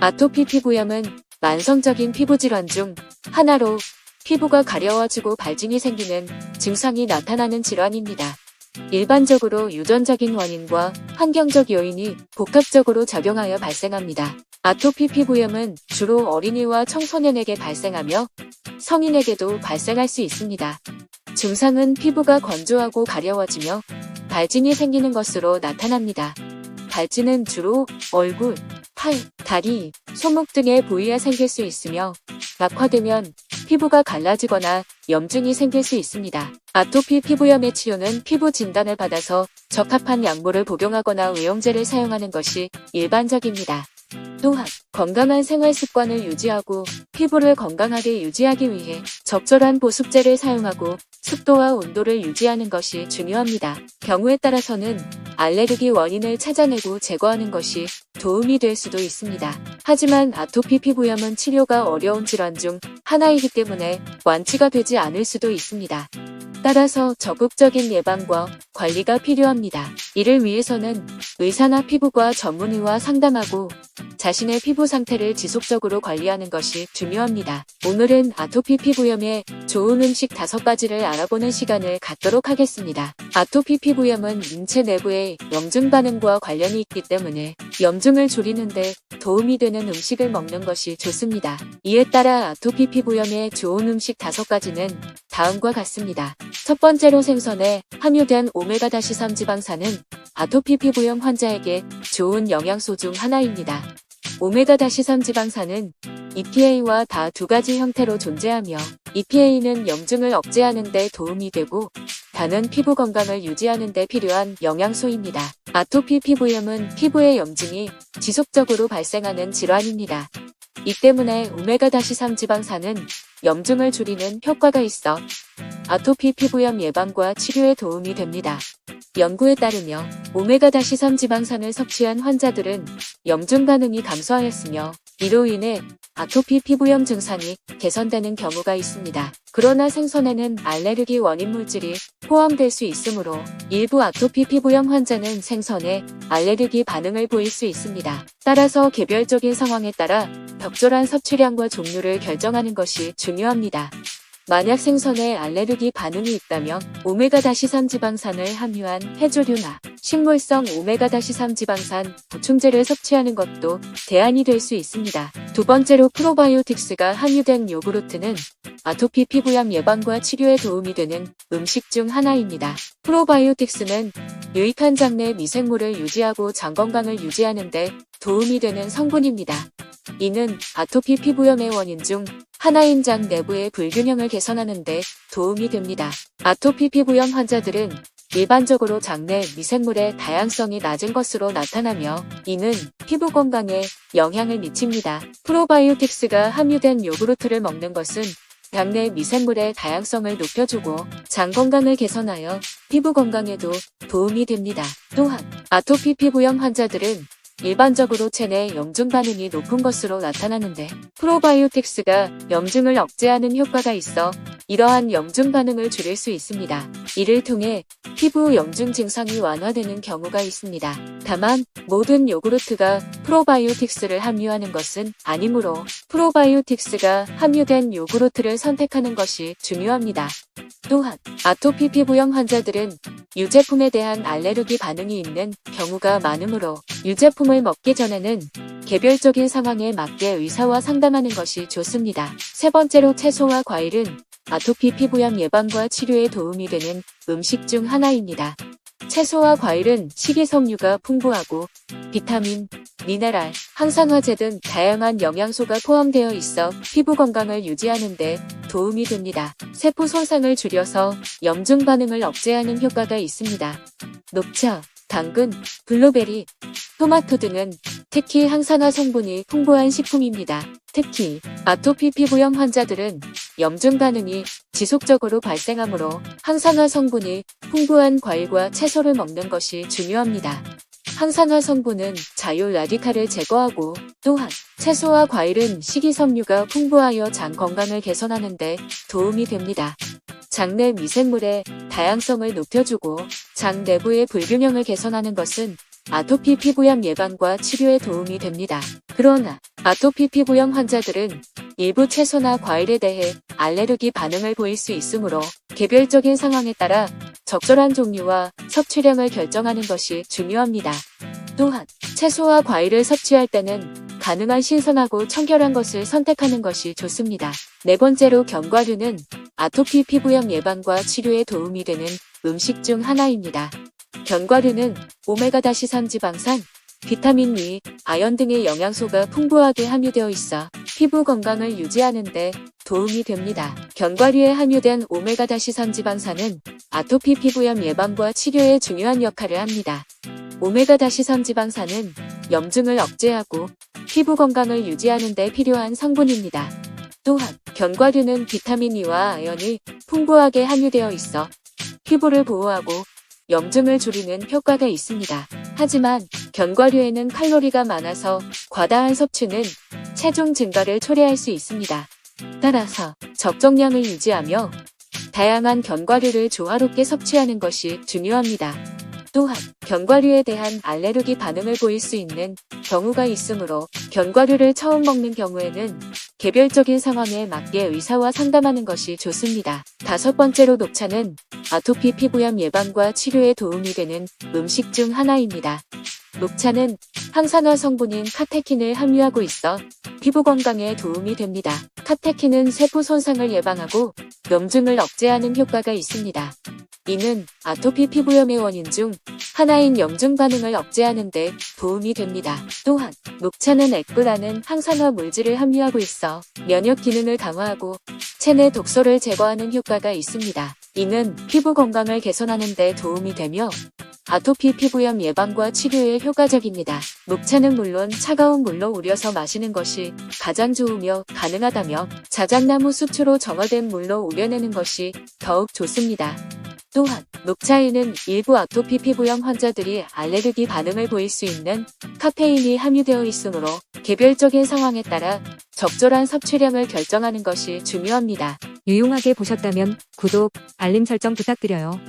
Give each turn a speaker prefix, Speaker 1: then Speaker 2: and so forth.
Speaker 1: 아토피 피부염은 만성적인 피부질환 중 하나로 피부가 가려워지고 발진이 생기는 증상이 나타나는 질환입니다. 일반적으로 유전적인 원인과 환경적 요인이 복합적으로 작용하여 발생합니다. 아토피 피부염은 주로 어린이와 청소년에게 발생하며 성인에게도 발생할 수 있습니다. 증상은 피부가 건조하고 가려워지며 발진이 생기는 것으로 나타납니다. 발진은 주로 얼굴, 팔, 다리, 손목 등의 부위에 생길 수 있으며 악화되면 피부가 갈라지거나 염증이 생길 수 있습니다. 아토피 피부염의 치료는 피부 진단을 받아서 적합한 약물을 복용하거나 의용제를 사용하는 것이 일반적입니다. 또한 건강한 생활 습관을 유지하고 피부를 건강하게 유지하기 위해 적절한 보습제를 사용하고 습도와 온도를 유지하는 것이 중요합니다. 경우에 따라서는 알레르기 원인을 찾아내고 제거하는 것이 도움이 될 수도 있습니다. 하지만 아토피 피부염은 치료가 어려운 질환 중 하나이기 때문에 완치가 되지 않을 수도 있습니다. 따라서 적극적인 예방과 관리가 필요합니다. 이를 위해서는 의사나 피부과 전문의와 상담하고 자신의 피부 상태를 지속적으로 관리하는 것이 중요합니다. 오늘은 아토피 피부염에 좋은 음식 5가지를 알아보는 시간을 갖도록 하겠습니다. 아토피 피부염은 인체 내부의 염증 반응과 관련이 있기 때문에 염증을 줄이는데 도움이 되는 음식을 먹는 것이 좋습니다. 이에 따라 아토피 피부염에 좋은 음식 5가지는 다음과 같습니다. 첫 번째로 생선에 함유된 오메가-3 지방산은 아토피 피부염 환자에게 좋은 영양소 중 하나입니다. 오메가-3 지방산은 EPA와 다 2가지 형태로 존재하며 EPA는 염증을 억제하는 데 도움이 되고 다는 피부 건강을 유지하는 데 필요한 영양소입니다. 아토피 피부염은 피부의 염증이 지속적으로 발생하는 질환입니다. 이 때문에 오메가-3 지방산은 염증을 줄이는 효과가 있어 아토피 피부염 예방과 치료에 도움이 됩니다. 연구에 따르며 오메가-3 지방산을 섭취한 환자들은 염증 반응이 감소하였으며 이로 인해 아토피 피부염 증상이 개선되는 경우가 있습니다. 그러나 생선에는 알레르기 원인 물질이 포함될 수 있으므로 일부 아토피 피부염 환자는 생선에 알레르기 반응을 보일 수 있습니다. 따라서 개별적인 상황에 따라 적절한 섭취량과 종류를 결정하는 것이 중요합니다. 만약 생선에 알레르기 반응이 있다면 오메가-3 지방산을 함유한 해조류나 식물성 오메가-3 지방산 보충제를 섭취하는 것도 대안이 될 수 있습니다. 두 번째로 프로바이오틱스가 함유된 요구르트는 아토피 피부염 예방과 치료에 도움이 되는 음식 중 하나입니다. 프로바이오틱스는 유익한 장내 미생물을 유지하고 장 건강을 유지하는 데 도움이 되는 성분입니다. 이는 아토피 피부염의 원인 중 하나인 장 내부의 불균형을 개선하는 데 도움이 됩니다. 아토피 피부염 환자들은 일반적으로 장내 미생물의 다양성이 낮은 것으로 나타나며 이는 피부 건강에 영향을 미칩니다. 프로바이오틱스가 함유된 요구르트를 먹는 것은 장내 미생물의 다양성을 높여주고 장 건강을 개선하여 피부 건강에도 도움이 됩니다. 또한 아토피 피부염 환자들은 일반적으로 체내 염증 반응이 높은 것으로 나타나는데 프로바이오틱스가 염증을 억제하는 효과가 있어 이러한 염증 반응을 줄일 수 있습니다. 이를 통해 피부 염증 증상이 완화되는 경우가 있습니다. 다만 모든 요구르트가 프로바이오틱스를 함유하는 것은 아니므로 프로바이오틱스가 함유된 요구르트를 선택하는 것이 중요합니다. 또한 아토피 피부염 환자들은 유제품에 대한 알레르기 반응이 있는 경우가 많으므로 유제품을 먹기 전에는 개별적인 상황에 맞게 의사와 상담하는 것이 좋습니다. 세 번째로 채소와 과일은 아토피 피부염 예방과 치료에 도움이 되는 음식 중 하나입니다. 채소와 과일은 식이섬유가 풍부하고 비타민, 미네랄, 항산화제 등 다양한 영양소가 포함되어 있어 피부 건강을 유지하는 데 도움이 됩니다. 세포 손상을 줄여서 염증 반응을 억제하는 효과가 있습니다. 녹차, 당근, 블루베리, 토마토 등은 특히 항산화 성분이 풍부한 식품입니다. 특히 아토피 피부염 환자들은 염증 반응이 지속적으로 발생하므로 항산화 성분이 풍부한 과일과 채소를 먹는 것이 중요합니다. 항산화 성분은 자율 라디칼을 제거하고 또한 채소와 과일은 식이섬유가 풍부하여 장 건강을 개선하는 데 도움이 됩니다. 장내 미생물의 다양성을 높여주고 장 내부의 불균형을 개선하는 것은 아토피 피부염 예방과 치료에 도움이 됩니다. 그러나 아토피 피부염 환자들은 일부 채소나 과일에 대해 알레르기 반응을 보일 수 있으므로 개별적인 상황에 따라 적절한 종류와 섭취량을 결정하는 것이 중요합니다. 또한 채소와 과일을 섭취할 때는 가능한 신선하고 청결한 것을 선택하는 것이 좋습니다. 네 번째로 견과류는 아토피 피부염 예방과 치료에 도움이 되는 음식 중 하나입니다. 견과류는 오메가-3 지방산, 비타민 E, 아연 등의 영양소가 풍부하게 함유되어 있어 피부 건강을 유지하는 데 도움이 됩니다. 견과류에 함유된 오메가-3 지방산은 아토피 피부염 예방과 치료에 중요한 역할을 합니다. 오메가-3 지방산은 염증을 억제하고 피부 건강을 유지하는 데 필요한 성분입니다. 또한 견과류는 비타민 E와 아연이 풍부하게 함유되어 있어 피부를 보호하고 염증을 줄이는 효과가 있습니다. 하지만 견과류에는 칼로리가 많아서 과다한 섭취는 체중 증가를 초래할 수 있습니다. 따라서 적정량을 유지하며 다양한 견과류를 조화롭게 섭취하는 것이 중요합니다. 또한 견과류에 대한 알레르기 반응을 보일 수 있는 경우가 있으므로 견과류를 처음 먹는 경우에는 개별적인 상황에 맞게 의사와 상담하는 것이 좋습니다. 다섯 번째로 녹차는 아토피 피부염 예방과 치료에 도움이 되는 음식 중 하나입니다. 녹차는 항산화 성분인 카테킨을 함유하고 있어 피부 건강에 도움이 됩니다. 카테킨은 세포 손상을 예방하고 염증을 억제하는 효과가 있습니다. 이는 아토피 피부염의 원인 중 하나인 염증 반응을 억제하는 데 도움이 됩니다. 또한 녹차는 액그라는 항산화 물질을 함유하고 있어 면역 기능을 강화하고 체내 독소를 제거하는 효과가 있습니다. 이는 피부 건강을 개선하는 데 도움이 되며 아토피 피부염 예방과 치료에 효과적입니다. 녹차는 물론 차가운 물로 우려서 마시는 것이 가장 좋으며 가능하다면 자작나무 수초로 정화된 물로 우려내는 것이 더욱 좋습니다. 또한 녹차에는 일부 아토피 피부염 환자들이 알레르기 반응을 보일 수 있는 카페인이 함유되어 있으므로 개별적인 상황에 따라 적절한 섭취량을 결정하는 것이 중요합니다.
Speaker 2: 유용하게 보셨다면 구독, 알림 설정 부탁드려요.